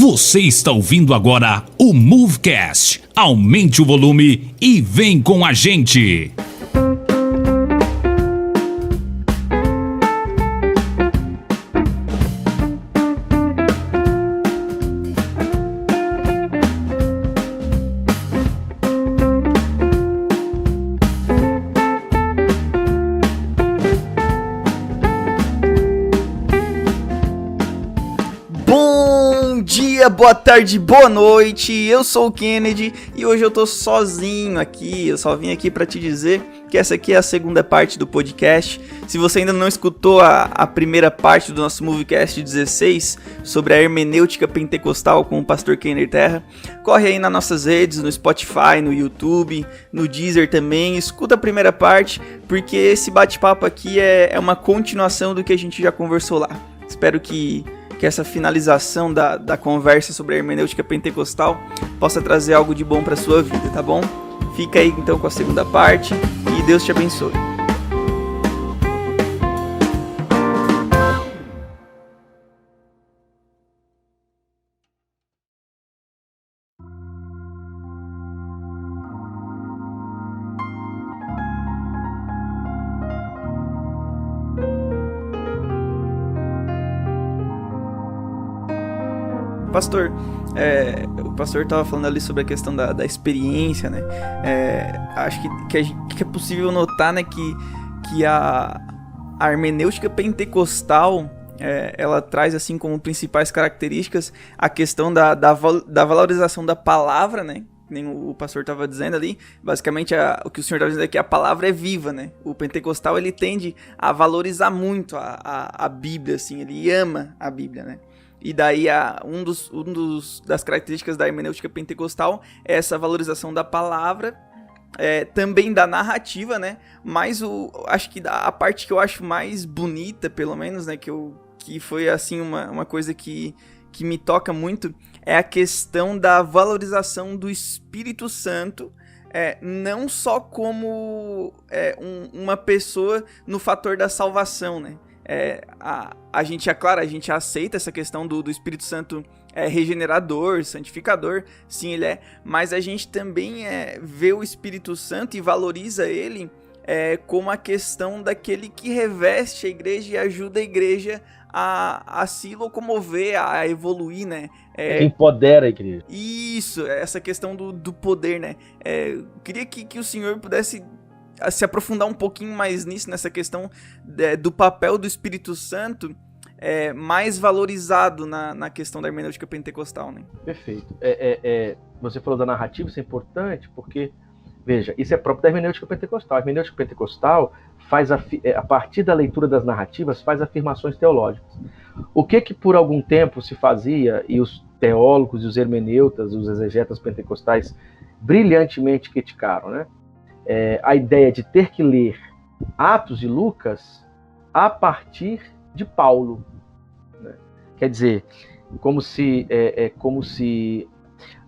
Você está ouvindo agora o Movecast. Aumente o volume e vem com a gente. Boa tarde, boa noite, eu sou o Kennedy e hoje eu tô sozinho aqui, eu só vim aqui pra te dizer que essa aqui é a segunda parte do podcast. Se você ainda não escutou a primeira parte do nosso Movecast 16 sobre a hermenêutica pentecostal com o pastor Kenner Terra, corre aí nas nossas redes, no Spotify, no YouTube, no Deezer também, escuta a primeira parte, porque esse bate-papo aqui é uma continuação do que a gente já conversou lá. Espero que essa finalização da conversa sobre a hermenêutica pentecostal possa trazer algo de bom para sua vida, tá bom? Fica aí então com a segunda parte e Deus te abençoe. Pastor, o pastor estava falando ali sobre a questão da experiência, né? Acho que é possível notar, né, que a hermenêutica pentecostal, ela traz assim como principais características a questão da valorização da palavra, né? Nem o pastor estava dizendo ali, basicamente o que o senhor estava dizendo é que a palavra é viva, né? O pentecostal ele tende a valorizar muito a Bíblia, assim, ele ama a Bíblia, né? E daí das características da hermenêutica pentecostal é essa valorização da palavra, também da narrativa, né? Mas acho que a parte que eu acho mais bonita, pelo menos, né? Que foi assim uma coisa que me toca muito, é a questão da valorização do Espírito Santo, não só como uma pessoa no fator da salvação, né? A gente aceita essa questão do Espírito Santo regenerador, santificador, sim, ele é, mas a gente também vê o Espírito Santo e valoriza ele como a questão daquele que reveste a igreja e ajuda a igreja a se locomover, a evoluir, né? Que empodera a igreja. Isso, essa questão do poder, né? Queria que o senhor pudesse se aprofundar um pouquinho mais nisso, nessa questão do papel do Espírito Santo mais valorizado na questão da hermenêutica pentecostal, né? Perfeito. Você falou da narrativa, isso é importante, porque, veja, isso é próprio da hermenêutica pentecostal. A hermenêutica pentecostal faz, a partir da leitura das narrativas, faz afirmações teológicas. O que por algum tempo se fazia, e os teólogos, e os hermeneutas, os exegetas pentecostais brilhantemente criticaram, né? A ideia de ter que ler Atos e Lucas a partir de Paulo, né? Quer dizer, como se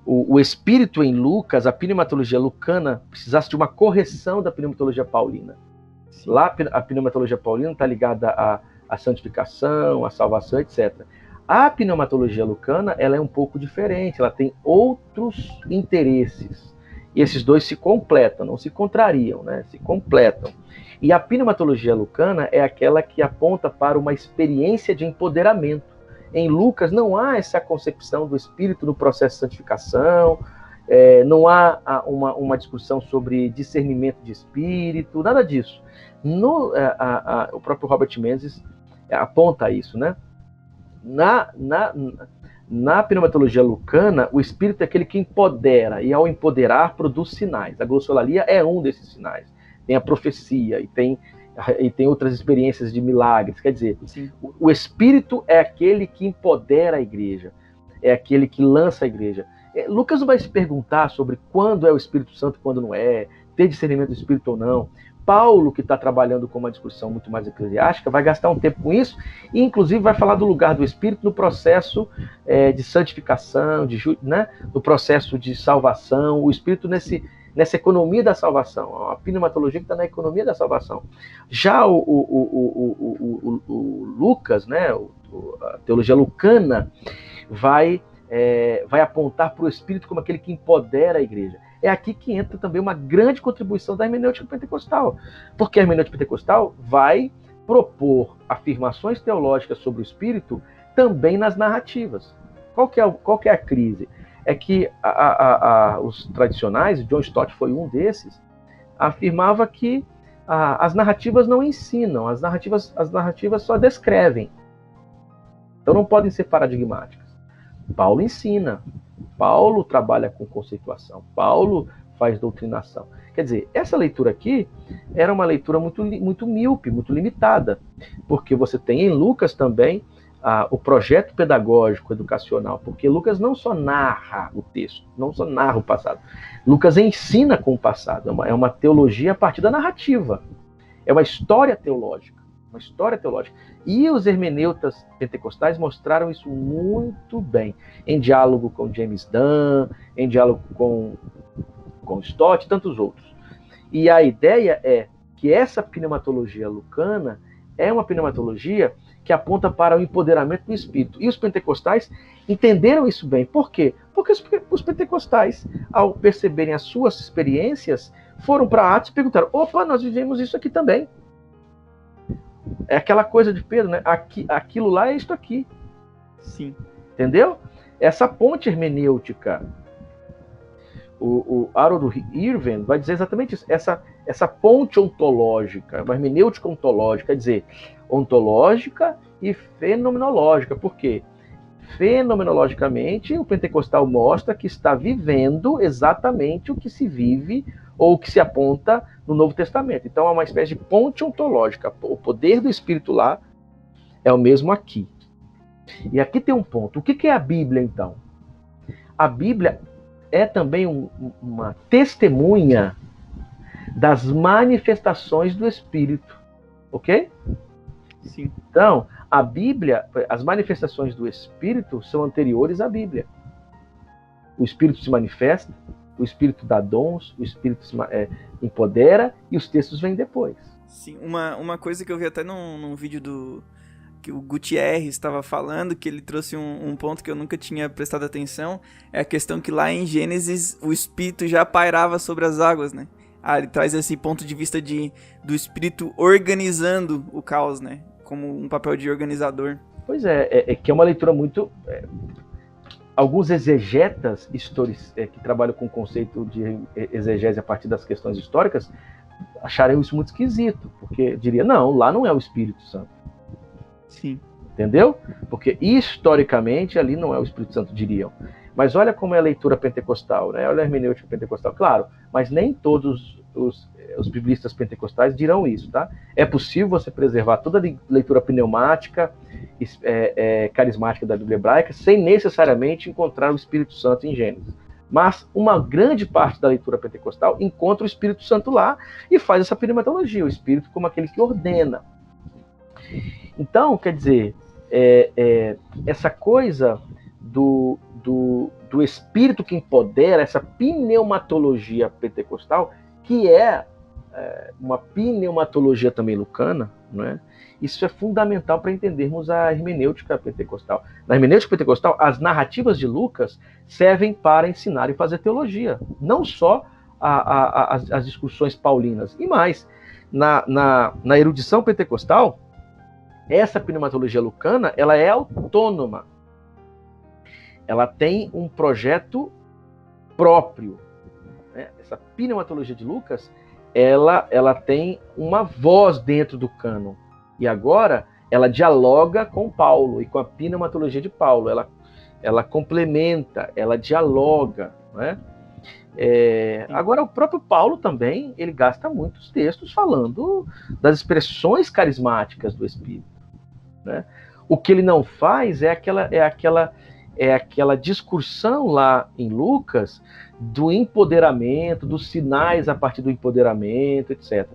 o Espírito em Lucas, a pneumatologia lucana, precisasse de uma correção da pneumatologia paulina. Sim. Lá a pneumatologia paulina está ligada à santificação, à salvação, etc. A pneumatologia lucana ela é um pouco diferente, ela tem outros interesses. E esses dois se completam, não se contrariam, né? Se completam. E a pneumatologia lucana é aquela que aponta para uma experiência de empoderamento. Em Lucas não há essa concepção do Espírito no processo de santificação, não há uma discussão sobre discernimento de Espírito, nada disso. O próprio Robert Menzies aponta isso, né? Na pneumatologia lucana, o Espírito é aquele que empodera, e ao empoderar produz sinais. A glossolalia é um desses sinais. Tem a profecia e tem outras experiências de milagres. Quer dizer, o Espírito é aquele que empodera a igreja, é aquele que lança a igreja. Lucas não vai se perguntar sobre quando é o Espírito Santo e quando não é, ter discernimento do Espírito ou não. Paulo, que está trabalhando com uma discussão muito mais eclesiástica, vai gastar um tempo com isso e, inclusive, vai falar do lugar do Espírito no processo de santificação, né? No processo de salvação, o Espírito nessa economia da salvação, a pneumatologia que está na economia da salvação. Já o Lucas, né? A teologia lucana, vai vai apontar para o Espírito como aquele que empodera a igreja. É aqui que entra também uma grande contribuição da hermenêutica pentecostal, porque a hermenêutica pentecostal vai propor afirmações teológicas sobre o Espírito também nas narrativas. Qual que é a crise? É que os tradicionais, John Stott foi um desses, afirmava que as narrativas não ensinam, as narrativas só descrevem. Então não podem ser paradigmáticas. Paulo ensina, Paulo trabalha com conceituação, Paulo faz doutrinação. Quer dizer, essa leitura aqui era uma leitura muito míope, muito limitada, porque você tem em Lucas também o projeto pedagógico educacional, porque Lucas não só narra o texto, não só narra o passado, Lucas ensina com o passado, é uma teologia a partir da narrativa, é uma história teológica, E os hermeneutas pentecostais mostraram isso muito bem, em diálogo com James Dunn, em diálogo com Stott e tantos outros. E a ideia é que essa pneumatologia lucana é uma pneumatologia que aponta para o empoderamento do Espírito. E os pentecostais entenderam isso bem. Por quê? Porque os pentecostais, ao perceberem as suas experiências, foram para Atos e perguntaram: opa, nós vivemos isso aqui também. É aquela coisa de Pedro, né? Aquilo lá é isto aqui. Sim. Entendeu? Essa ponte hermenêutica, o Harold Irving vai dizer exatamente isso. Essa ponte ontológica, uma hermenêutica ontológica, quer dizer, ontológica e fenomenológica. Por quê? Fenomenologicamente, o pentecostal mostra que está vivendo exatamente o que se vive ou o que se aponta no Novo Testamento. Então, é uma espécie de ponte ontológica. O poder do Espírito lá é o mesmo aqui. E aqui tem um ponto. O que é a Bíblia, então? A Bíblia é também uma testemunha das manifestações do Espírito. Ok? Sim. Então, a Bíblia, as manifestações do Espírito são anteriores à Bíblia. O Espírito se manifesta, o Espírito dá dons, o Espírito empodera e os textos vêm depois. Sim, uma coisa que eu vi até num vídeo que o Gutierrez estava falando, que ele trouxe um ponto que eu nunca tinha prestado atenção, é a questão que lá em Gênesis o Espírito já pairava sobre as águas, né? Ele traz esse ponto de vista do Espírito organizando o caos, né? Como um papel de organizador. Pois é que é uma leitura muito... alguns exegetas que trabalham com o conceito de exegese a partir das questões históricas achariam isso muito esquisito, porque diria, não, lá não é o Espírito Santo. Sim. Entendeu? Porque historicamente ali não é o Espírito Santo, diriam. Mas olha como é a leitura pentecostal, né? Olha a hermenêutica pentecostal. Claro, mas nem todos os biblistas pentecostais dirão isso, tá? É possível você preservar toda a leitura pneumática, carismática da Bíblia hebraica, sem necessariamente encontrar o Espírito Santo em Gênesis. Mas uma grande parte da leitura pentecostal encontra o Espírito Santo lá e faz essa pneumatologia, o Espírito como aquele que ordena. Então, quer dizer, essa coisa do Espírito que empodera, essa pneumatologia pentecostal, que é uma pneumatologia também lucana, né? Isso é fundamental para entendermos a hermenêutica pentecostal. Na hermenêutica pentecostal, as narrativas de Lucas servem para ensinar e fazer teologia, não só as discussões paulinas. E mais, na erudição pentecostal, essa pneumatologia lucana, ela é autônoma. Ela tem um projeto próprio. Né? Essa pneumatologia de Lucas, ela tem uma voz dentro do cânon. E agora, ela dialoga com Paulo e com a pneumatologia de Paulo. Ela complementa, ela dialoga. Né? Agora, o próprio Paulo também, ele gasta muitos textos falando das expressões carismáticas do Espírito. Né? O que ele não faz é aquela discursão lá em Lucas do empoderamento, dos sinais a partir do empoderamento, etc.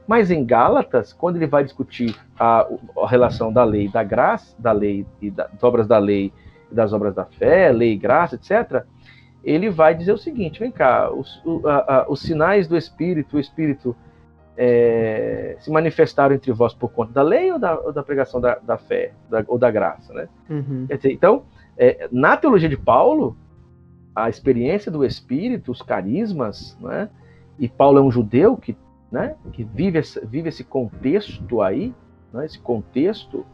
Mas em Gálatas, quando ele vai discutir a relação da lei e da graça, da lei e das obras da lei e das obras da fé, lei e graça, etc., ele vai dizer o seguinte: vem cá, os sinais do Espírito, o Espírito se manifestaram entre vós por conta da lei ou da pregação da fé, ou da graça, né? Uhum. Quer dizer, então, Na teologia de Paulo, a experiência do Espírito, os carismas, né? E Paulo é um judeu que, né, que vive esse contexto aí, né, esse contexto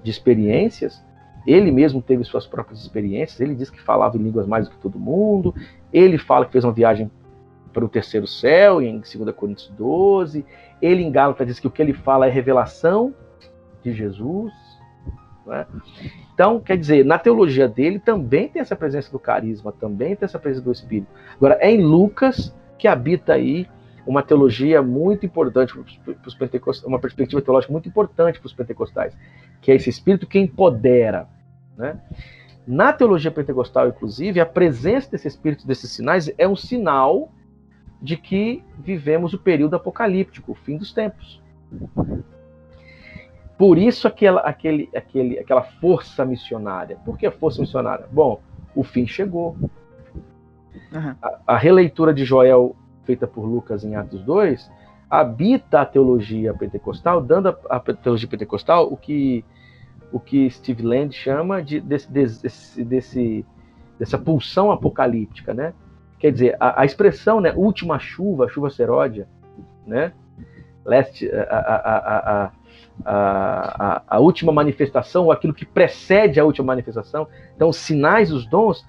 de experiências. Ele mesmo teve suas próprias experiências, ele diz que falava em línguas mais do que todo mundo, ele fala que fez uma viagem para o terceiro céu, em 2 Coríntios 12, ele em Gálatas diz que o que ele fala é revelação de Jesus, né? Então, quer dizer, na teologia dele também tem essa presença do carisma, também tem essa presença do Espírito. Agora, é em Lucas que habita aí uma teologia muito importante para os pentecostais, uma perspectiva teológica muito importante para os pentecostais, que é esse Espírito que empodera, né? Na teologia pentecostal, inclusive, a presença desse Espírito, desses sinais, é um sinal de que vivemos o período apocalíptico, o fim dos tempos. Por isso aquela força missionária. Por que a força missionária? Bom, o fim chegou. Uhum. A releitura de Joel, feita por Lucas em Atos 2, habita a teologia pentecostal, dando à teologia pentecostal o que Steve Land chama dessa pulsão apocalíptica, né? Quer dizer, a expressão, né, última chuva, chuva seródia, né? A última manifestação, ou aquilo que precede a última manifestação. Então, os sinais, os dons,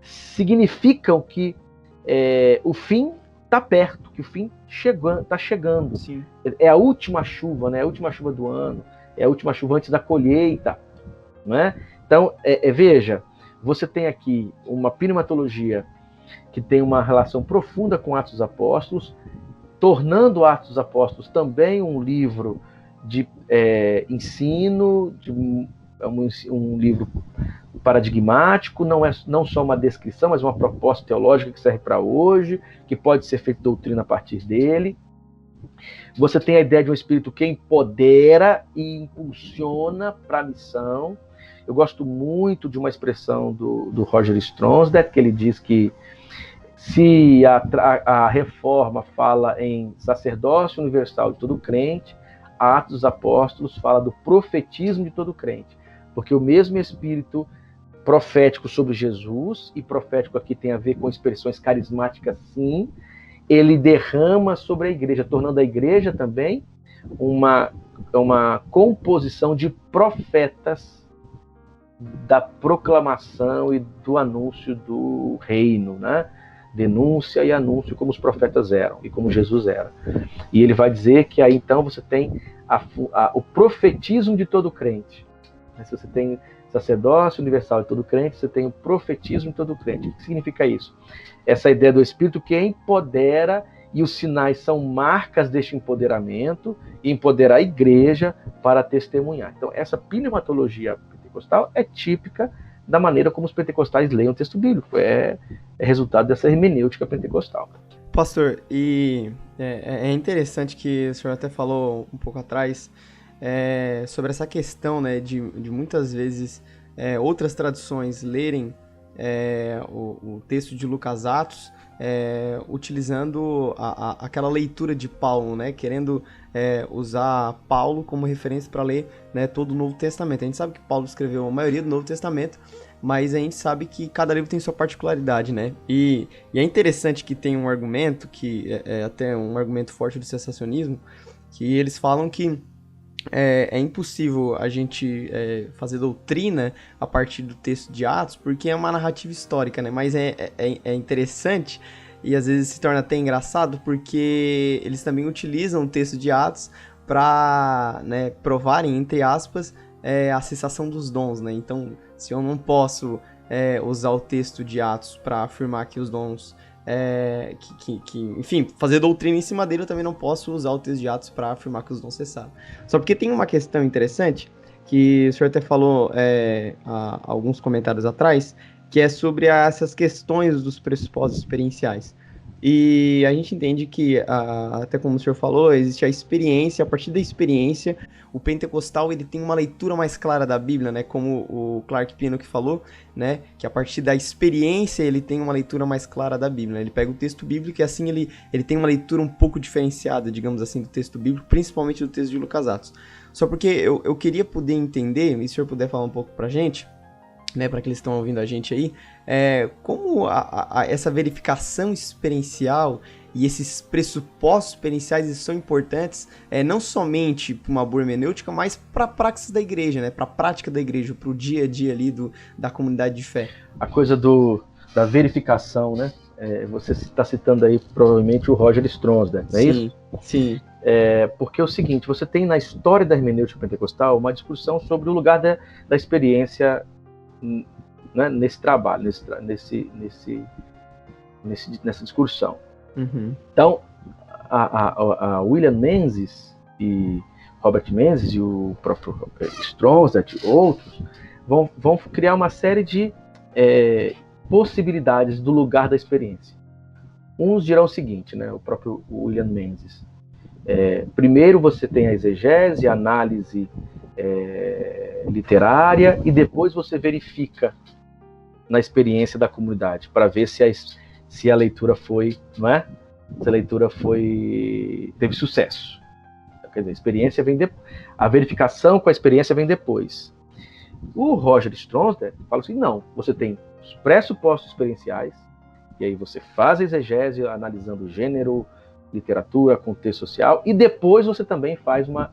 significam que o fim está perto, que o fim está chegando. Sim. É a última chuva, né? A última chuva do ano, é a última chuva antes da colheita, né? Então, veja, você tem aqui uma pneumatologia que tem uma relação profunda com Atos dos Apóstolos, tornando Atos dos Apóstolos também um livro de ensino, um livro paradigmático, não só uma descrição, mas uma proposta teológica que serve para hoje, que pode ser feita doutrina a partir dele. Você tem a ideia de um Espírito que empodera e impulsiona para a missão. Eu gosto muito de uma expressão do Roger Stronsdale, que ele diz que se a reforma fala em sacerdócio universal de todo crente, a Atos dos Apóstolos fala do profetismo de todo crente. Porque o mesmo Espírito profético sobre Jesus, e profético aqui tem a ver com expressões carismáticas, sim, ele derrama sobre a igreja, tornando a igreja também uma composição de profetas da proclamação e do anúncio do reino, né? Denúncia e anúncio, como os profetas eram e como Jesus era. E ele vai dizer que aí então você tem o profetismo de todo crente. Se você tem sacerdócio universal de todo crente, você tem o profetismo de todo crente. O que significa isso? Essa ideia do Espírito que empodera, e os sinais são marcas deste empoderamento, e empodera a igreja para testemunhar. Então, essa pneumatologia pentecostal é típica da maneira como os pentecostais leem o texto bíblico. É resultado dessa hermenêutica pentecostal. Pastor, e é interessante que o senhor até falou um pouco atrás sobre essa questão, né, de muitas vezes outras traduções lerem o texto de Lucas Atos utilizando aquela leitura de Paulo, né, querendo usar Paulo como referência para ler, né, todo o Novo Testamento. A gente sabe que Paulo escreveu a maioria do Novo Testamento, mas a gente sabe que cada livro tem sua particularidade, né? E é interessante que tem um argumento, que é até um argumento forte do sensacionismo, que eles falam que é impossível a gente fazer doutrina a partir do texto de Atos, porque é uma narrativa histórica, né? Mas é interessante e às vezes se torna até engraçado, porque eles também utilizam o texto de Atos para, né, provarem, entre aspas, a cessação dos dons, né? Então, se eu não posso usar o texto de Atos para afirmar que os dons... enfim, fazer doutrina em cima dele, eu também não posso usar o texto de Atos para afirmar que os dons cessaram. Só porque tem uma questão interessante, que o senhor até falou há alguns comentários atrás, que é sobre essas questões dos pressupostos experienciais. E a gente entende que, até como o senhor falou, existe a experiência. A partir da experiência, o pentecostal ele tem uma leitura mais clara da Bíblia, né? Como o Clark Pinnock falou, né? Que a partir da experiência ele tem uma leitura mais clara da Bíblia, né? Ele pega o texto bíblico e assim ele tem uma leitura um pouco diferenciada, digamos assim, do texto bíblico, principalmente do texto de Lucas Atos. Só porque eu queria poder entender, e se o senhor puder falar um pouco pra gente, né, para aqueles que estão ouvindo a gente aí, como essa verificação experiencial e esses pressupostos experienciais eles são importantes, não somente para uma boa hermenêutica, mas para a praxis da igreja, né, para a prática da igreja, para o dia a dia ali da comunidade de fé. A coisa da verificação, né? Você está citando aí provavelmente o Roger Stronsdale, não é isso? Sim. Porque é o seguinte, você tem na história da hermenêutica pentecostal uma discussão sobre o lugar da experiência, né, nesse trabalho, nessa discussão. Uhum. Então, a William Menzies e Robert Menzies e o próprio Stronsdale e outros vão criar uma série de possibilidades do lugar da experiência. Uns dirão o seguinte, né, o próprio William Menzies. Primeiro você tem a exegese, a análise literária, e depois você verifica na experiência da comunidade para ver se a leitura foi, não é? Se a leitura teve sucesso. Quer dizer, a experiência vem a verificação com a experiência vem depois. O Roger Stronsdale fala assim, não, você tem os pressupostos experienciais, e aí você faz a exegese analisando gênero, literatura, contexto social, e depois você também faz a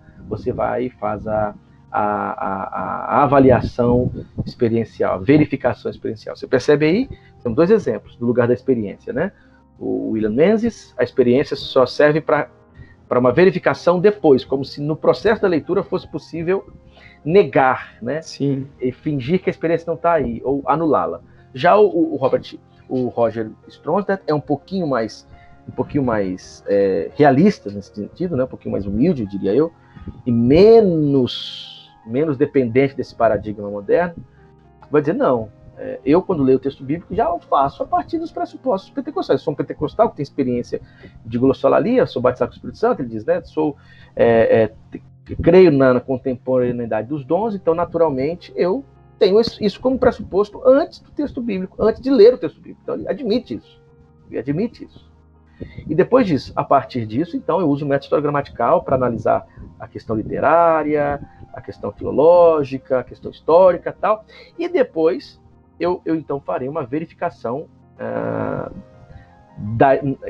avaliação experiencial, a verificação experiencial. Você percebe aí? Temos dois exemplos do lugar da experiência, né? O William Menzies, a experiência só serve para uma verificação depois, como se no processo da leitura fosse possível negar, né? Sim. E fingir que a experiência não está aí, ou anulá-la. Já o Roger Stronsdale é um pouquinho mais realista nesse sentido, né? Um pouquinho mais humilde, diria eu, e menos dependente desse paradigma moderno. Vai dizer, não, eu quando leio o texto bíblico já o faço a partir dos pressupostos pentecostais. Eu sou um pentecostal que tem experiência de glossolalia, sou batizado com o Espírito Santo, ele diz, né? Creio na contemporaneidade dos dons, então naturalmente eu tenho isso como pressuposto antes do texto bíblico, antes de ler o texto bíblico. Então ele admite isso. E depois disso, a partir disso, então eu uso o método historiogramatical para analisar a questão literária, a questão filológica, a questão histórica e tal, e depois eu então farei uma verificação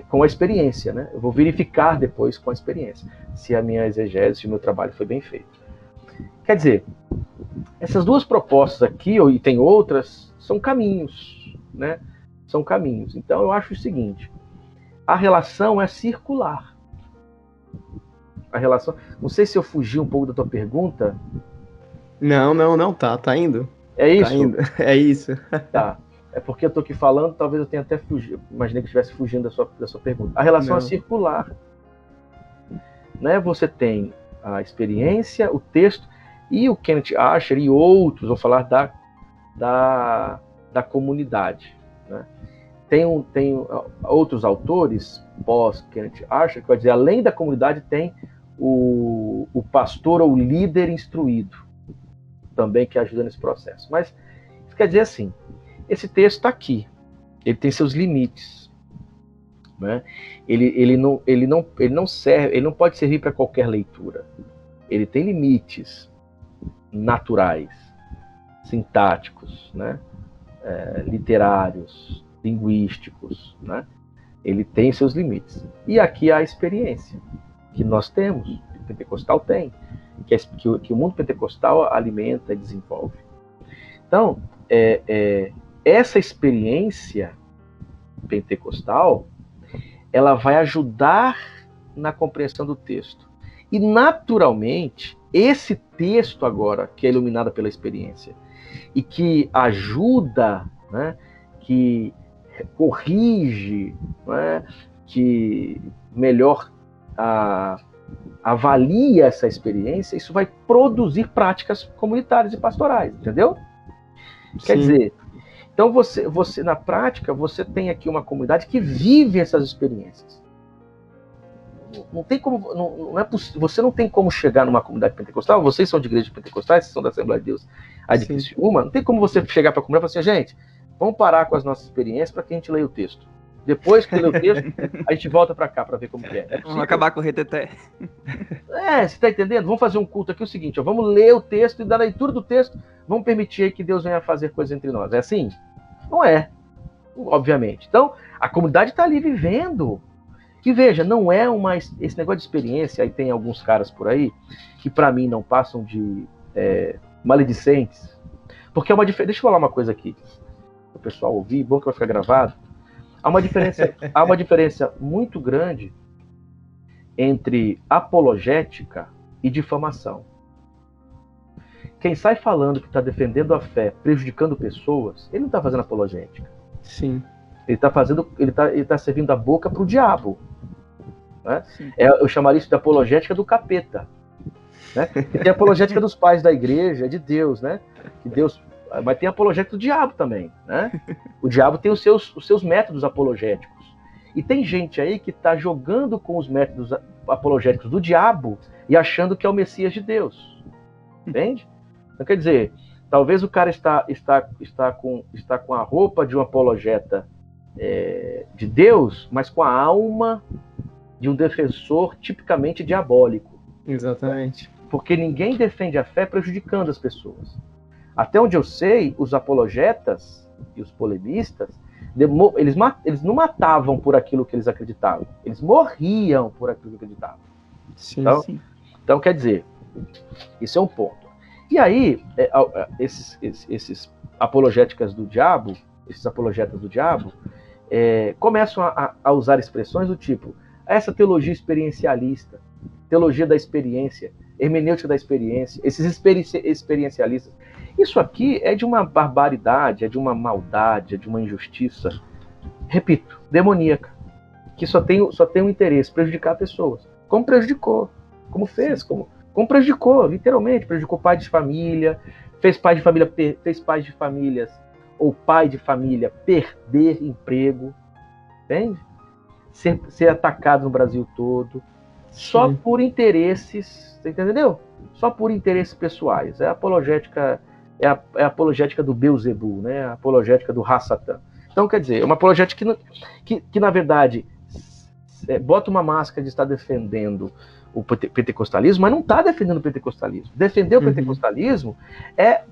com a experiência, né? Eu vou verificar depois com a experiência se a minha exegese, se o meu trabalho foi bem feito. Quer dizer, essas duas propostas aqui, e tem outras, são caminhos, né? São caminhos. Então eu acho o seguinte, a relação é circular. A relação, não sei se eu fugi um pouco da tua pergunta. Não, tá indo. É isso? Tá indo. É isso. Tá. É porque eu tô aqui falando, talvez eu tenha até fugido. Imaginei que estivesse fugindo da sua pergunta. A relação é circular. Né? Você tem a experiência, o texto, e o Kenneth Archer e outros vão falar da comunidade. Né? Tem outros autores, pós-Kenneth Archer, que vai dizer, além da comunidade, tem o pastor ou líder instruído, também que ajuda nesse processo. Mas, isso quer dizer assim, esse texto está aqui, ele tem seus limites. Né? Ele não serve, ele não pode servir para qualquer leitura. Ele tem limites naturais, sintáticos, né? Literários, linguísticos, né? Ele tem seus limites. E aqui há a experiência que nós temos, que o pentecostal tem, que o mundo pentecostal alimenta e desenvolve. Então, essa experiência pentecostal, ela vai ajudar na compreensão do texto. E, naturalmente, esse texto agora, que é iluminado pela experiência, e que ajuda, né, que corrige, né, que melhor avalia essa experiência, isso vai produzir práticas comunitárias e pastorais, entendeu? Sim. Quer dizer, então você na prática, você tem aqui uma comunidade que vive essas experiências. Não tem como, não é possível, você não tem como chegar numa comunidade pentecostal, vocês são de igreja pentecostais, vocês são da Assembleia de Deus, a de Criciúma, não tem como você chegar para a comunidade e falar assim, gente, vamos parar com as nossas experiências para que a gente leia o texto. Depois que ler o texto, a gente volta para cá para ver como que é. Vamos acabar com o reteté. Você tá entendendo? Vamos fazer um culto aqui, o seguinte, ó, vamos ler o texto e da leitura do texto, vamos permitir aí que Deus venha fazer coisas entre nós. É assim? Não é, obviamente. Então, a comunidade está ali vivendo. E veja, não é esse negócio de experiência, aí tem alguns caras por aí, que para mim não passam de maledicentes, porque é uma diferença. Deixa eu falar uma coisa aqui, para o pessoal ouvir, bom que vai ficar gravado. Há uma diferença muito grande entre apologética e difamação. Quem sai falando que está defendendo a fé, prejudicando pessoas, ele não está fazendo apologética. Sim. Ele está servindo a boca para o diabo. Né? Eu chamaria isso de apologética do capeta. Né? E tem a apologética dos pais da igreja, de Deus, né? Que Deus, mas tem a apologética do diabo também. Né? O diabo tem os seus métodos apologéticos. E tem gente aí que está jogando com os métodos apologéticos do diabo e achando que é o Messias de Deus. Entende? Então, quer dizer, talvez o cara está com a roupa de um apologeta de Deus, mas com a alma de um defensor tipicamente diabólico. Exatamente. Porque ninguém defende a fé prejudicando as pessoas. Até onde eu sei, os apologetas e os polemistas, eles não matavam por aquilo que eles acreditavam. Eles morriam por aquilo que acreditavam. Sim, então, sim. Então, quer dizer, isso é um ponto. E aí, esses apologéticas do diabo, esses apologetas do diabo, começam a usar expressões do tipo, essa teologia experiencialista, teologia da experiência, hermenêutica da experiência, esses experiencialistas. Isso aqui é de uma barbaridade, é de uma maldade, é de uma injustiça, repito, demoníaca, que só tem um interesse, prejudicar pessoas. Como prejudicou, como fez, como prejudicou, literalmente, prejudicou pai de família, fez pais de famílias ou pai de família perder emprego, entende? Ser atacado no Brasil todo, só por interesses, você entendeu? Só por interesses pessoais. É a apologética, é a apologética do Beelzebul, né? A apologética do Ra-Satã. Então, quer dizer, é uma apologética que na verdade, bota uma máscara de estar defendendo o pentecostalismo, mas não está defendendo o pentecostalismo. Defender o pentecostalismo é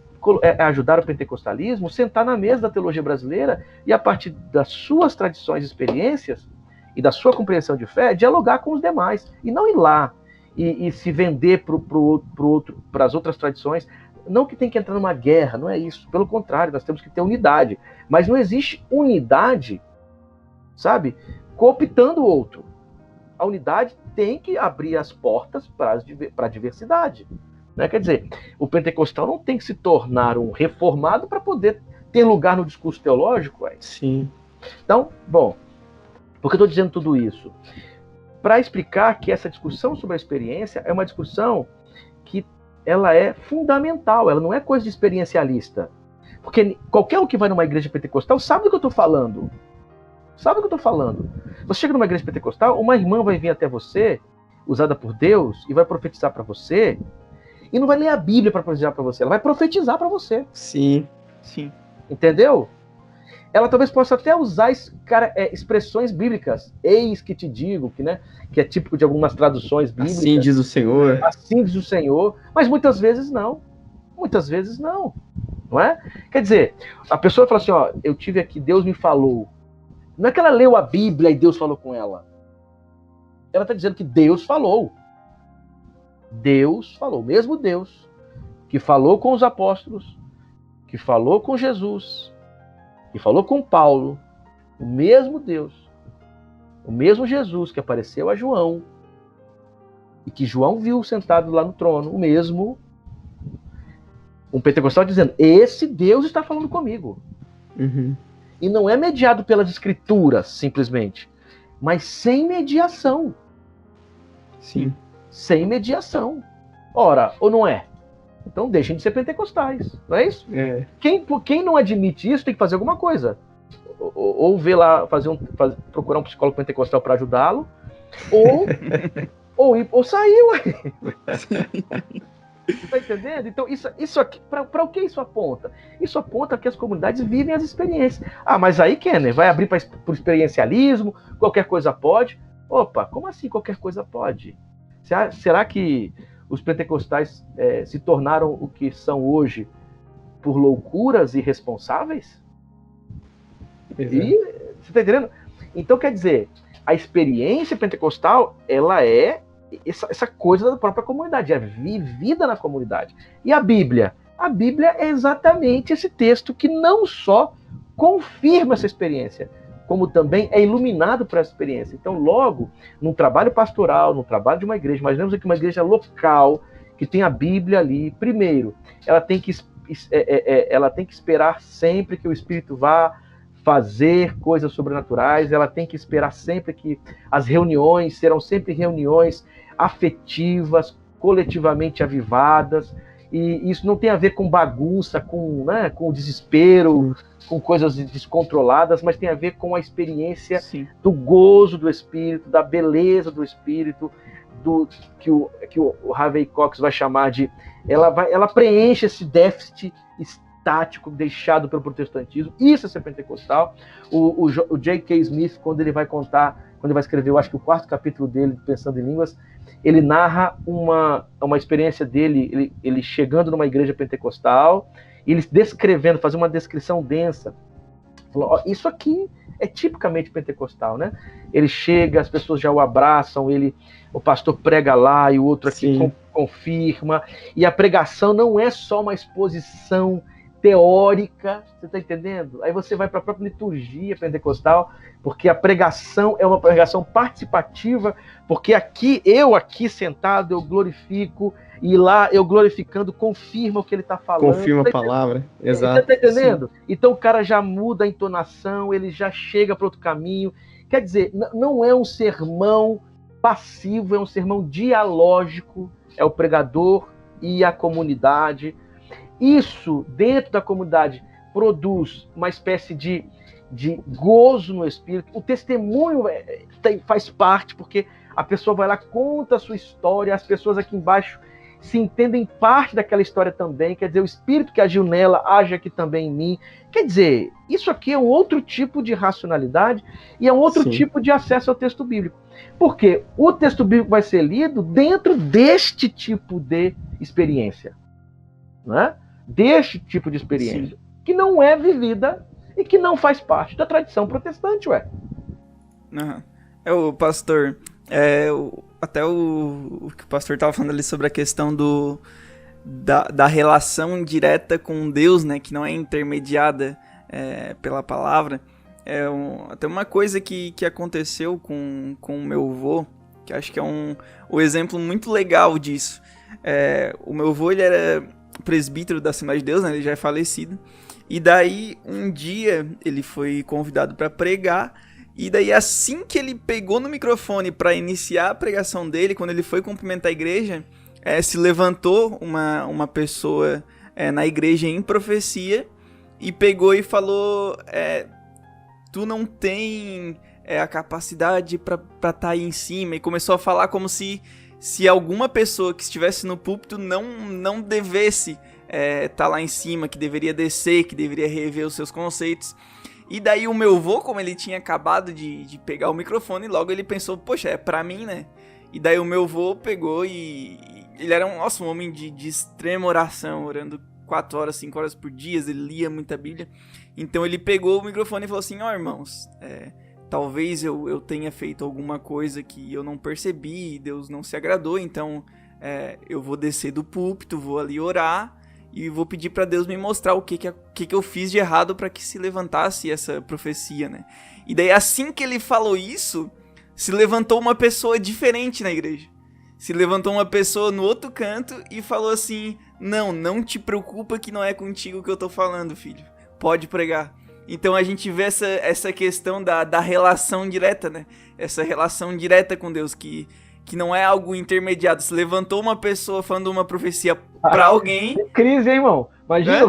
ajudar o pentecostalismo a sentar na mesa da teologia brasileira e, a partir das suas tradições e experiências e da sua compreensão de fé, dialogar com os demais. E não ir lá e se vender para as outras tradições. Não que tem que entrar numa guerra, não é isso. Pelo contrário, nós temos que ter unidade. Mas não existe unidade, sabe, cooptando o outro. A unidade tem que abrir as portas para a diversidade. Né? Quer dizer, o pentecostal não tem que se tornar um reformado para poder ter lugar no discurso teológico. Sim. Então, bom, por que eu estou dizendo tudo isso? Para explicar que essa discussão sobre a experiência é uma discussão que ela é fundamental, ela não é coisa de experiencialista. Porque qualquer um que vai numa igreja pentecostal sabe do que eu estou falando. Sabe do que eu estou falando? Você chega numa igreja pentecostal, uma irmã vai vir até você, usada por Deus, e vai profetizar para você, e não vai ler a Bíblia para profetizar para você, ela vai profetizar para você. Sim. Sim. Entendeu? Ela talvez possa até usar expressões bíblicas. Eis que te digo, que é típico de algumas traduções bíblicas. Assim diz o Senhor. Assim diz o Senhor. Mas muitas vezes não. Muitas vezes não. Não é? Quer dizer, a pessoa fala assim, ó, eu tive aqui, Deus me falou. Não é que ela leu a Bíblia e Deus falou com ela. Ela está dizendo que Deus falou. Deus falou. Mesmo Deus que falou com os apóstolos, que falou com Jesus, que falou com Paulo, o mesmo Deus, o mesmo Jesus que apareceu a João e que João viu sentado lá no trono, o mesmo, um pentecostal dizendo, esse Deus está falando comigo. E não é mediado pelas escrituras, simplesmente, mas sem mediação. Sim. Sem mediação. Ora, ou não é? Então deixem de ser pentecostais, não é isso? É. Quem não admite isso tem que fazer alguma coisa. Ou ver lá, procurar um psicólogo pentecostal para ajudá-lo, ou sair, ué. Você está entendendo? Então, isso aqui, para o que isso aponta? Isso aponta que as comunidades vivem as experiências. Ah, mas aí, Kenner, vai abrir para o experiencialismo, qualquer coisa pode? Opa, como assim qualquer coisa pode? Será que os pentecostais se tornaram o que são hoje por loucuras irresponsáveis? E, você está entendendo? Então, quer dizer, a experiência pentecostal, ela é essa coisa da própria comunidade, é vivida na comunidade. E a Bíblia? A Bíblia é exatamente esse texto que não só confirma essa experiência, como também é iluminado por essa experiência. Então, logo, num trabalho pastoral, no trabalho de uma igreja, imaginemos aqui uma igreja local, que tem a Bíblia ali, primeiro, ela tem que esperar sempre que o Espírito vá fazer coisas sobrenaturais, ela tem que esperar sempre que as reuniões serão sempre reuniões afetivas, coletivamente avivadas, e isso não tem a ver com bagunça, com desespero, com coisas descontroladas, mas tem a ver com a experiência do gozo do Espírito, da beleza do Espírito, que o Harvey Cox vai chamar de... Ela preenche esse déficit estático deixado pelo protestantismo. Isso é ser pentecostal. O J.K. Smith, quando ele vai escrever, eu acho que o 4º capítulo dele, Pensando em Línguas, ele narra uma experiência dele, ele chegando numa igreja pentecostal, e ele descrevendo, fazendo uma descrição densa. Falou, isso aqui é tipicamente pentecostal, né? Ele chega, as pessoas já o abraçam, o pastor prega lá e o outro aqui confirma, e a pregação não é só uma exposição teórica, você está entendendo? Aí você vai para a própria liturgia pentecostal, porque a pregação é uma pregação participativa, porque eu aqui sentado, eu glorifico, e lá eu glorificando confirma o que ele está falando. Confirma a palavra, exato. Você está entendendo? Sim. Então o cara já muda a entonação, ele já chega para outro caminho. Quer dizer, não é um sermão passivo, é um sermão dialógico, é o pregador e a comunidade. Isso, dentro da comunidade, produz uma espécie de gozo no Espírito. O testemunho faz parte, porque a pessoa vai lá, conta a sua história, as pessoas aqui embaixo se entendem parte daquela história também. Quer dizer, o Espírito que agiu nela, age aqui também em mim. Quer dizer, isso aqui é um outro tipo de racionalidade e é um outro tipo de acesso ao texto bíblico. Porque o texto bíblico vai ser lido dentro deste tipo de experiência. Né? Deste tipo de experiência, que não é vivida e que não faz parte da tradição protestante, ué. Uhum. O pastor, até o que o pastor estava falando ali sobre a questão da relação direta com Deus, né, que não é intermediada pela palavra. Até uma coisa que aconteceu com o meu avô, que acho que é um exemplo muito legal disso. O meu avô, ele era presbítero da Assembleia de Deus, né? Ele já é falecido. E daí, um dia, ele foi convidado para pregar. E daí, assim que ele pegou no microfone para iniciar a pregação dele, quando ele foi cumprimentar a igreja, se levantou uma pessoa na igreja em profecia e pegou e falou: tu não tem a capacidade para estar aí em cima. E começou a falar como se alguma pessoa que estivesse no púlpito não devesse tá lá em cima, que deveria descer, que deveria rever os seus conceitos. E daí o meu avô, como ele tinha acabado de pegar o microfone, logo ele pensou, poxa, é pra mim, né? E daí o meu avô pegou e ele era um homem de extrema oração, orando 4 horas, 5 horas por dia, ele lia muita Bíblia. Então ele pegou o microfone e falou assim, irmãos, talvez eu tenha feito alguma coisa que eu não percebi e Deus não se agradou, então eu vou descer do púlpito, vou ali orar e vou pedir para Deus me mostrar o que eu fiz de errado para que se levantasse essa profecia, né? E daí assim que ele falou isso, se levantou uma pessoa diferente na igreja. Se levantou uma pessoa no outro canto e falou assim, não te preocupa que não é contigo que eu tô falando, filho. Pode pregar. Então a gente vê essa questão da relação direta, né? Essa relação direta com Deus, que não é algo intermediado. Se levantou uma pessoa falando uma profecia pra alguém... Crise, hein, irmão? Imagina...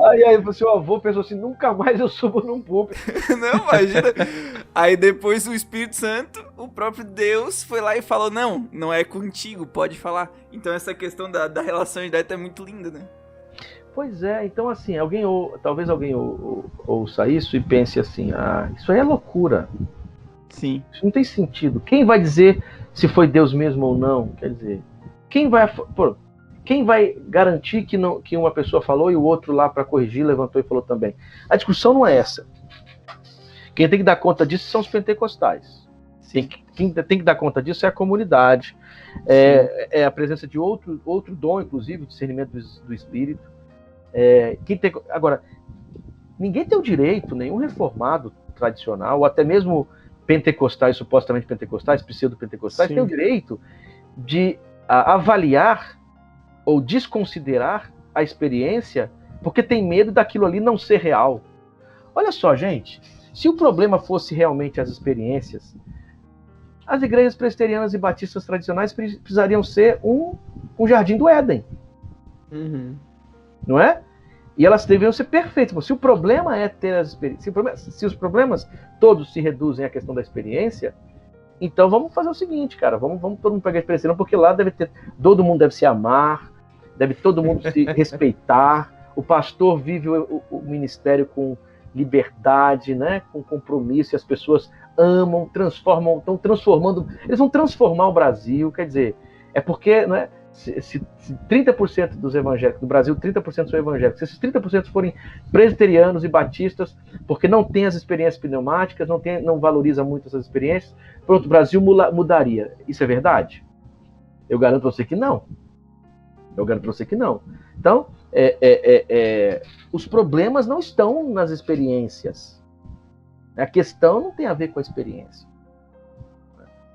Aí o seu avô pensou assim, nunca mais eu subo num púlpito. Não, imagina. Aí depois o Espírito Santo, o próprio Deus, foi lá e falou, não é contigo, pode falar. Então essa questão da relação direta é muito linda, né? Pois é, então assim, talvez alguém ouça isso e pense assim, isso aí é loucura. Sim. Isso não tem sentido. Quem vai dizer se foi Deus mesmo ou não? Quer dizer, quem vai garantir que uma pessoa falou e o outro lá para corrigir levantou e falou também? A discussão não é essa. Quem tem que dar conta disso são os pentecostais. Quem tem que dar conta disso é a comunidade. É a presença de outro dom, inclusive, o discernimento do Espírito. Agora, ninguém tem o direito, nenhum reformado tradicional, ou até mesmo pentecostais, supostamente pentecostais, pseudo-pentecostais, tem o direito de avaliar ou desconsiderar a experiência porque tem medo daquilo ali não ser real. Olha só, gente, se o problema fosse realmente as experiências, as igrejas presbiterianas e batistas tradicionais precisariam ser um jardim do Éden. Uhum. Não é? E elas deveriam ser perfeitas. Se o problema é ter as experiências, se os problemas todos se reduzem à questão da experiência, então vamos fazer o seguinte, cara, vamos todo mundo pegar a experiência, porque lá todo mundo deve se amar, deve todo mundo se respeitar, o pastor vive o ministério com liberdade, né, com compromisso, e as pessoas amam, estão transformando, eles vão transformar o Brasil, quer dizer, é porque, né, se 30% dos evangélicos do Brasil, 30% são evangélicos, se esses 30% forem presbiterianos e batistas, porque não tem as experiências pneumáticas, não valoriza muito essas experiências, pronto, o Brasil mudaria. Isso é verdade? Eu garanto para você que não. Então, os problemas não estão nas experiências. A questão não tem a ver com a experiência.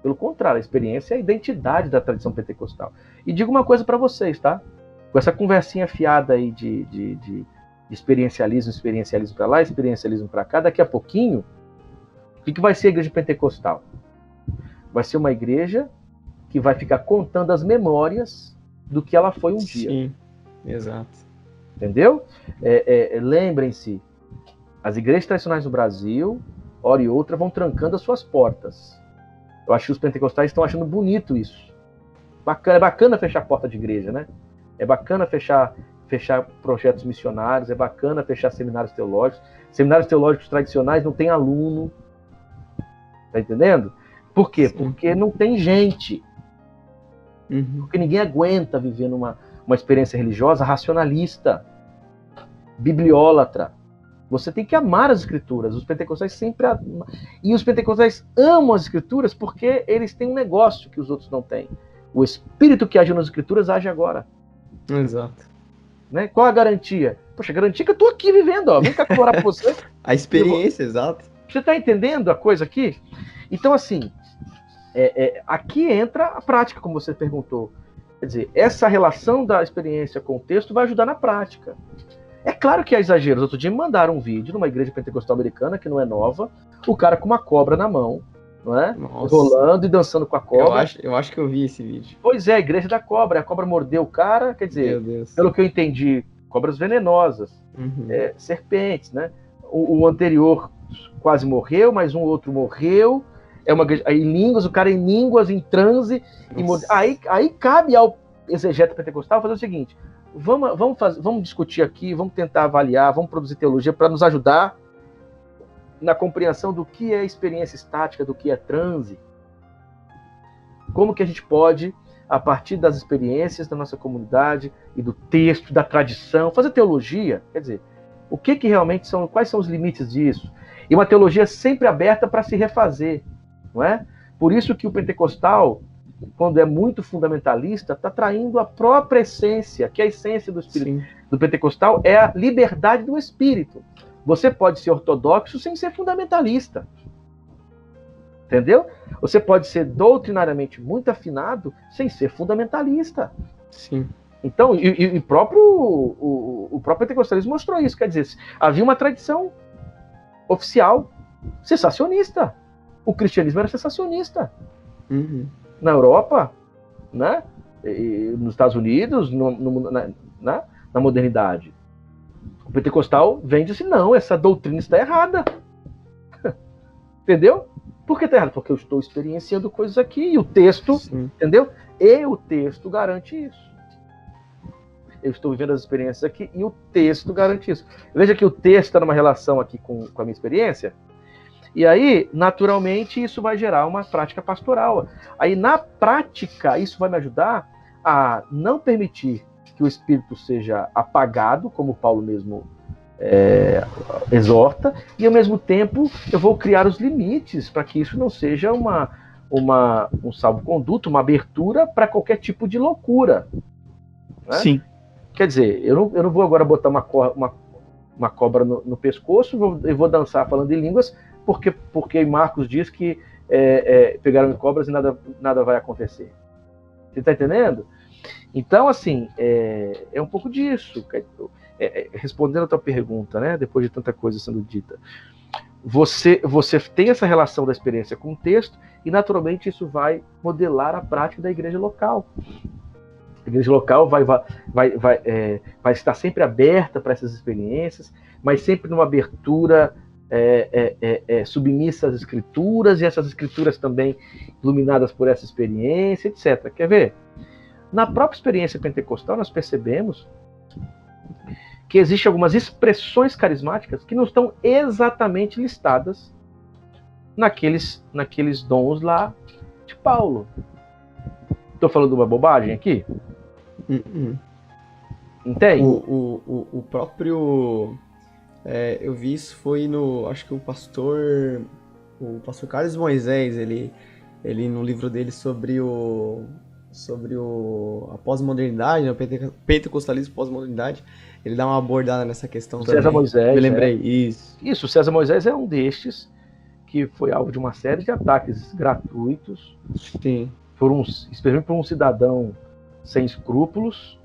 Pelo contrário, a experiência é a identidade da tradição pentecostal. E digo uma coisa para vocês, tá? Com essa conversinha fiada aí de experiencialismo para lá, experiencialismo para cá, daqui a pouquinho, o que vai ser a igreja pentecostal? Vai ser uma igreja que vai ficar contando as memórias do que ela foi um dia. Sim, exato. Entendeu? Lembrem-se, as igrejas tradicionais do Brasil, hora e outra, vão trancando as suas portas. Eu acho que os pentecostais estão achando bonito isso. É bacana fechar porta de igreja, né? É bacana fechar projetos missionários, é bacana fechar seminários teológicos. Seminários teológicos tradicionais não tem aluno. Tá entendendo? Por quê? Sim. Porque não tem gente. Uhum. Porque ninguém aguenta viver numa experiência religiosa racionalista, bibliólatra. Você tem que amar as escrituras. Os pentecostais sempre amam. E os pentecostais amam as escrituras porque eles têm um negócio que os outros não têm. O espírito que age nas escrituras age agora. Exato. Né? Qual a garantia? Poxa, a garantia que eu tô aqui vivendo, ó. Vem cá colorar pra você. A experiência, exato. Você tá entendendo a coisa aqui? Então, assim, aqui entra a prática, como você perguntou. Quer dizer, essa relação da experiência com o texto vai ajudar na prática. É claro que há exageros. Outro dia me mandaram um vídeo numa igreja pentecostal americana, que não é nova, o cara com uma cobra na mão, não é? Nossa. Rolando e dançando com a cobra. Eu acho que eu vi esse vídeo. Pois é, a igreja da cobra. A cobra mordeu o cara, quer dizer, pelo que eu entendi, cobras venenosas, serpentes, né? O anterior quase morreu, mas um outro morreu. Aí línguas, o cara em línguas, em transe. Aí cabe ao exegeta pentecostal fazer o seguinte: vamos discutir aqui, vamos tentar avaliar, vamos produzir teologia para nos ajudar na compreensão do que é experiência estática, do que é transe. Como que a gente pode, a partir das experiências da nossa comunidade e do texto, da tradição, fazer teologia, quer dizer, o que realmente são, quais são os limites disso? E uma teologia sempre aberta para se refazer, não é? Por isso que o pentecostal, quando é muito fundamentalista, está traindo a própria essência, que a essência do espírito do pentecostal é a liberdade do espírito. Você pode ser ortodoxo sem ser fundamentalista. Entendeu? Você pode ser doutrinariamente muito afinado sem ser fundamentalista. Sim. Então, o próprio pentecostalismo mostrou isso. Quer dizer, havia uma tradição oficial sensacionista. O cristianismo era sensacionista. Uhum. Na Europa, né? E nos Estados Unidos, na modernidade. pentecostal vem e diz assim, não, essa doutrina está errada. Entendeu? Por que está errado? Porque eu estou experienciando coisas aqui e o texto, entendeu? E o texto garante isso. Eu estou vivendo as experiências aqui e o texto garante isso. Veja que o texto está numa relação aqui com a minha experiência. E aí, naturalmente, isso vai gerar uma prática pastoral. Aí, na prática, isso vai me ajudar a não permitir que o espírito seja apagado, como Paulo mesmo exorta, e ao mesmo tempo eu vou criar os limites para que isso não seja um salvo-conduto, uma abertura para qualquer tipo de loucura. Né? Sim. Quer dizer, eu não vou agora botar uma cobra no pescoço e vou dançar falando em línguas, porque Marcos diz que pegaram em cobras e nada vai acontecer. Você está entendendo? Então, assim, é um pouco disso. Respondendo a tua pergunta, né, depois de tanta coisa sendo dita, você tem essa relação da experiência com o texto e, naturalmente, isso vai modelar a prática da igreja local. A igreja local vai estar sempre aberta para essas experiências, mas sempre numa abertura submissa às escrituras, e essas escrituras também iluminadas por essa experiência, etc. Quer ver? Na própria experiência pentecostal, nós percebemos que existem algumas expressões carismáticas que não estão exatamente listadas naqueles dons lá de Paulo. Estou falando uma bobagem aqui? Entende? O próprio... eu vi isso foi acho que o pastor Carlos Moisés, ele no livro dele sobre a pós-modernidade, né, o pentecostalismo pós-modernidade, ele dá uma abordada nessa questão também. César Moisés. Me lembrei, isso. O César Moisés é um destes que foi alvo de uma série de ataques gratuitos. Sim. Especialmente por um cidadão sem escrúpulos.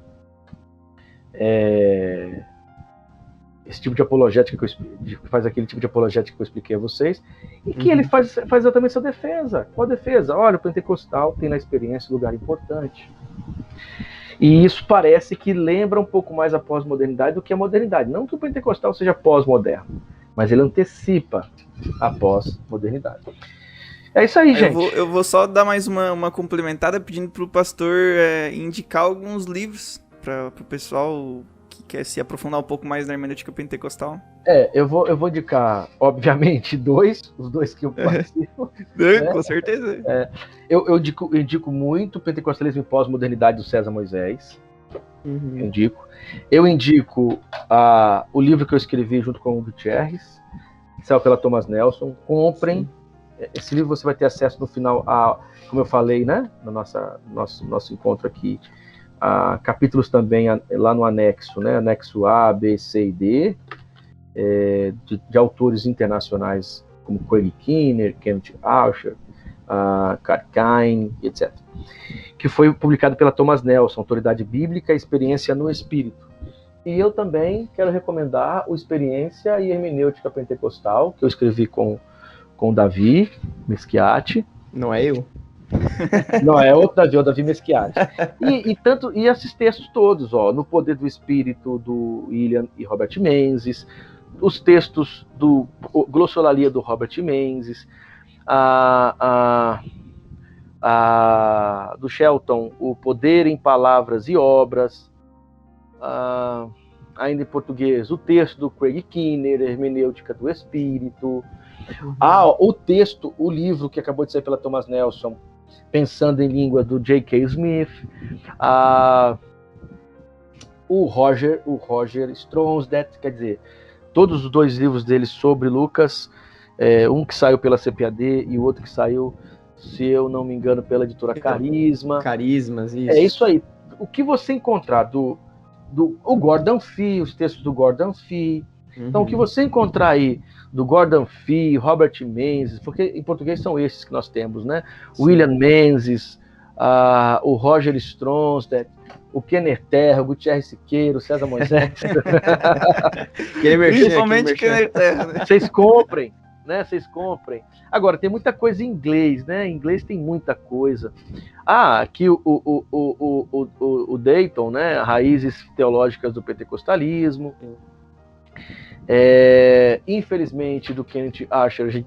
Esse tipo de apologética que faz aquele tipo de apologética que eu expliquei a vocês, e que ele faz exatamente essa defesa. Qual a defesa? Olha, o pentecostal tem na experiência um lugar importante. E isso parece que lembra um pouco mais a pós-modernidade do que a modernidade. Não que o pentecostal seja pós-moderno, mas ele antecipa a pós-modernidade. É isso aí, gente. Eu vou só dar mais uma complementada pedindo pro pastor indicar alguns livros para o pessoal que quer se aprofundar um pouco mais na hermenêutica pentecostal. Eu vou indicar, obviamente, os dois que eu participo. Com certeza. Eu indico muito o Pentecostalismo e Pós-Modernidade do César Moisés. Eu indico o livro que eu escrevi junto com o Gutierrez, que saiu pela Thomas Nelson. Comprem. Esse livro você vai ter acesso no final como eu falei, né, no nosso encontro aqui, capítulos também lá no anexo, né, anexo A, B, C e D, de autores internacionais como Craig Keener, Kenneth Archer, Karkine, etc. Que foi publicado pela Thomas Nelson, Autoridade Bíblica e Experiência no Espírito. E eu também quero recomendar o Experiência e Hermenêutica Pentecostal, que eu escrevi com o Davi Meschiati. Não é eu? Não, é outro Davi, é o Davi Meschiati. E esses textos todos, No Poder do Espírito, do William e Robert Menzies, os textos do Glossolalia do Robert Menzies, do Shelton, O Poder em Palavras e Obras, ainda em português, o texto do Craig Keener, Hermenêutica do Espírito, o livro que acabou de sair pela Thomas Nelson, Pensando em Língua, do J.K. Smith, o Roger Stronsdet, quer dizer, todos os dois livros dele sobre Lucas, um que saiu pela CPAD e o outro que saiu, se eu não me engano, pela editora Carisma. Carismas, isso. É isso aí. O que você encontrar o Gordon Fee, os textos do Gordon Fee. Então, o que você encontrar aí do Gordon Fee, Robert Menzies, porque em português são esses que nós temos, né? Sim. William Menzies, o Roger Stronsdet, o Kenner Terra, o Gutierrez Siqueira, o César Moisés. Principalmente Kenner Terra, né? Vocês comprem, né? Vocês comprem. Agora, tem muita coisa em inglês, né? Em inglês tem muita coisa. Aqui o Dayton, né? Raízes Teológicas do Pentecostalismo. Infelizmente, do Kenneth Archer,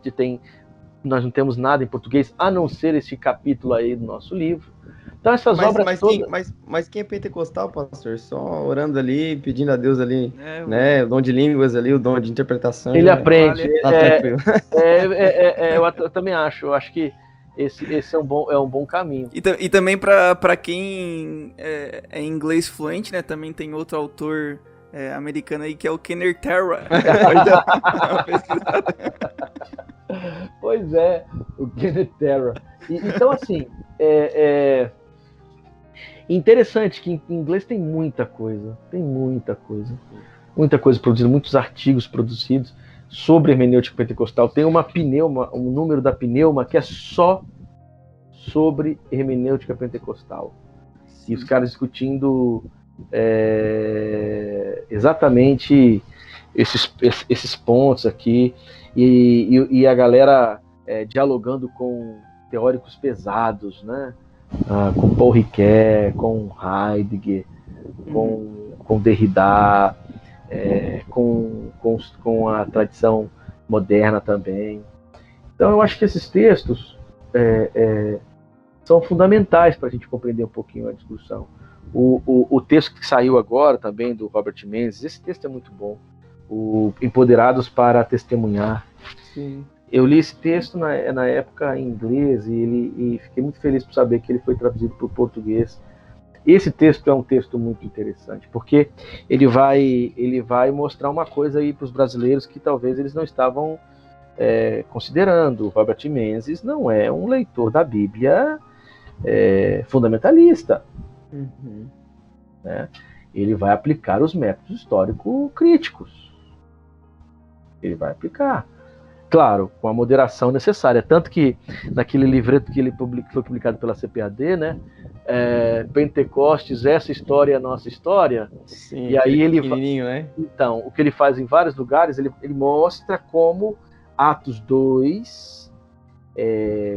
nós não temos nada em português, a não ser esse capítulo aí do nosso livro. Então essas obras todas... Mas quem é pentecostal, pastor? Só orando ali, pedindo a Deus ali, É, né? O dom de línguas ali, o dom de interpretação. Ele já aprende. tá tranquilo. Eu também acho. Eu acho que esse é um bom caminho. E também pra quem é inglês fluente, né? Também tem outro autor americano aí que é o Kenneth Terra. Pois é, o Kenneth Terra. Então, assim, interessante que em inglês tem muita coisa. Muita coisa produzida, muitos artigos produzidos sobre hermenêutica pentecostal. Tem um número da Pneuma que é só sobre hermenêutica pentecostal. E os caras discutindo exatamente esses pontos aqui, e a galera dialogando com teóricos pesados, né? Com Paul Ricoeur, com Heidegger, com Derrida, com a tradição moderna também. Então eu acho que esses textos são fundamentais para a gente compreender um pouquinho a discussão. O texto que saiu agora também do Robert Menzies, esse texto é muito bom. O Empoderados para Testemunhar. Sim. Eu li esse texto na época em inglês e fiquei muito feliz por saber que ele foi traduzido para o português. Esse texto é um texto muito interessante, porque ele vai mostrar uma coisa aí para os brasileiros que talvez eles não estavam considerando. O Robert Menzies não é um leitor da Bíblia fundamentalista. Uhum. Né? Ele vai aplicar os métodos histórico-críticos. Ele vai aplicar. Claro, com a moderação necessária. Tanto que naquele livreto que foi publicado pela CPAD, né? Pentecostes, essa história é a nossa história. Sim, e aí ele pequenininho, né? Então, o que ele faz em vários lugares, ele mostra como Atos 2,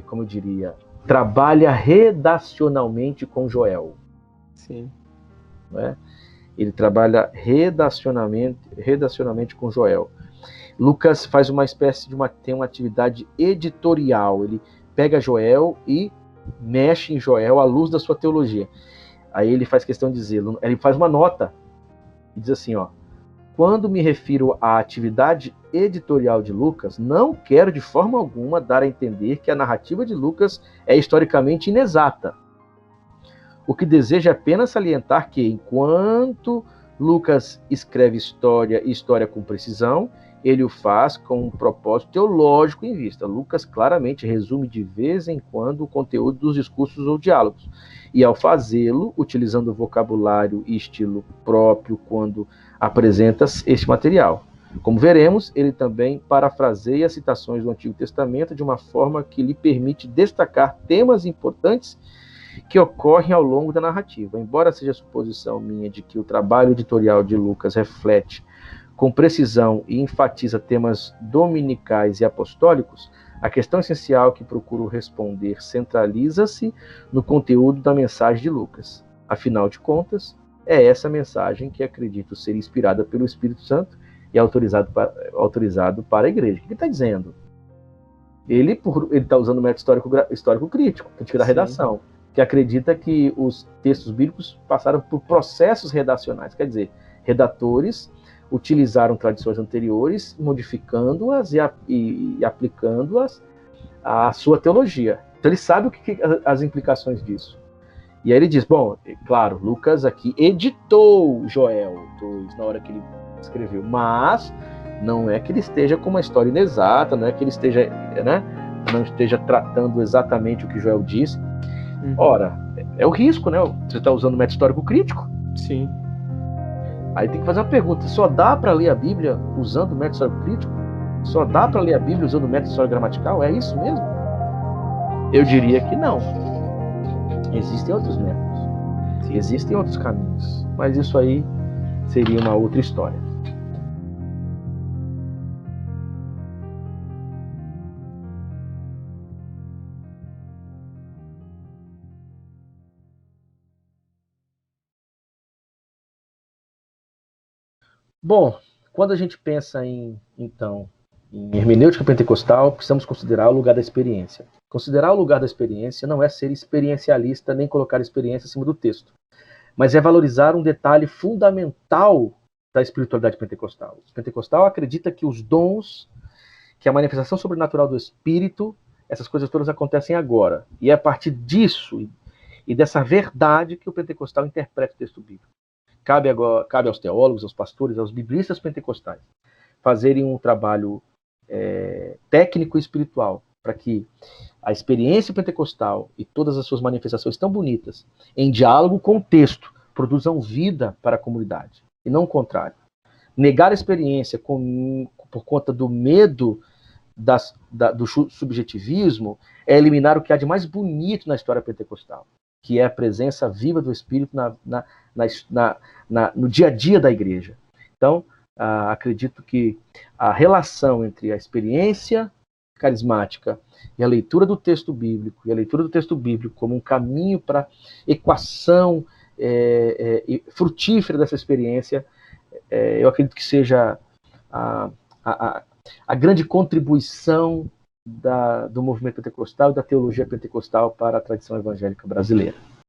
como eu diria, trabalha redacionalmente com Joel. Sim. Né? Ele trabalha redacionalmente com Joel. Lucas faz uma espécie tem uma atividade editorial. Ele pega Joel e mexe em Joel à luz da sua teologia. Aí ele faz questão de dizer, ele faz uma nota e diz assim, quando me refiro à atividade editorial de Lucas, não quero de forma alguma dar a entender que a narrativa de Lucas é historicamente inexata. O que desejo é apenas salientar que, enquanto Lucas escreve história e história com precisão, ele o faz com um propósito teológico em vista. Lucas claramente resume de vez em quando o conteúdo dos discursos ou diálogos, e ao fazê-lo, utilizando vocabulário e estilo próprio quando apresenta este material. Como veremos, ele também parafraseia citações do Antigo Testamento de uma forma que lhe permite destacar temas importantes que ocorrem ao longo da narrativa. Embora seja suposição minha de que o trabalho editorial de Lucas reflete com precisão e enfatiza temas dominicais e apostólicos, a questão essencial que procuro responder centraliza-se no conteúdo da mensagem de Lucas. Afinal de contas, é essa mensagem que acredito ser inspirada pelo Espírito Santo e autorizado para a igreja. O que ele está dizendo? Ele está usando o método histórico-crítico, crítica da redação, que acredita que os textos bíblicos passaram por processos redacionais, quer dizer, redatores utilizaram tradições anteriores, modificando-as e aplicando-as à sua teologia. Então ele sabe as implicações disso. E aí ele diz, bom, claro, Lucas aqui editou Joel 2 na hora que ele escreveu, mas não é que ele esteja com uma história inexata, não é que ele esteja, não esteja tratando exatamente o que Joel disse. Ora, é o risco, né? Você está usando o método histórico crítico. Sim. Aí tem que fazer uma pergunta, só dá para ler a Bíblia usando o método histórico crítico? Só dá para ler a Bíblia usando o método histórico gramatical? É isso mesmo? Eu diria que não. Existem outros métodos, existem outros caminhos, mas isso aí seria uma outra história. Bom, Quando a gente pensa então, em hermenêutica pentecostal, precisamos considerar o lugar da experiência. Considerar o lugar da experiência não é ser experiencialista nem colocar a experiência acima do texto, mas é valorizar um detalhe fundamental da espiritualidade pentecostal. O pentecostal acredita que os dons, que a manifestação sobrenatural do Espírito, essas coisas todas acontecem agora. E é a partir disso e dessa verdade que o pentecostal interpreta o texto bíblico. Cabe aos teólogos, aos pastores, aos biblistas pentecostais fazerem um trabalho técnico e espiritual para que a experiência pentecostal e todas as suas manifestações tão bonitas, em diálogo com o texto, produzam vida para a comunidade, e não o contrário. Negar a experiência por conta do medo do subjetivismo é eliminar o que há de mais bonito na história pentecostal, que é a presença viva do Espírito no dia a dia da igreja. Então, acredito que a relação entre a experiência carismática e a leitura do texto bíblico, como um caminho para a equação frutífera dessa experiência, eu acredito que seja a grande contribuição do movimento pentecostal e da teologia pentecostal para a tradição evangélica brasileira.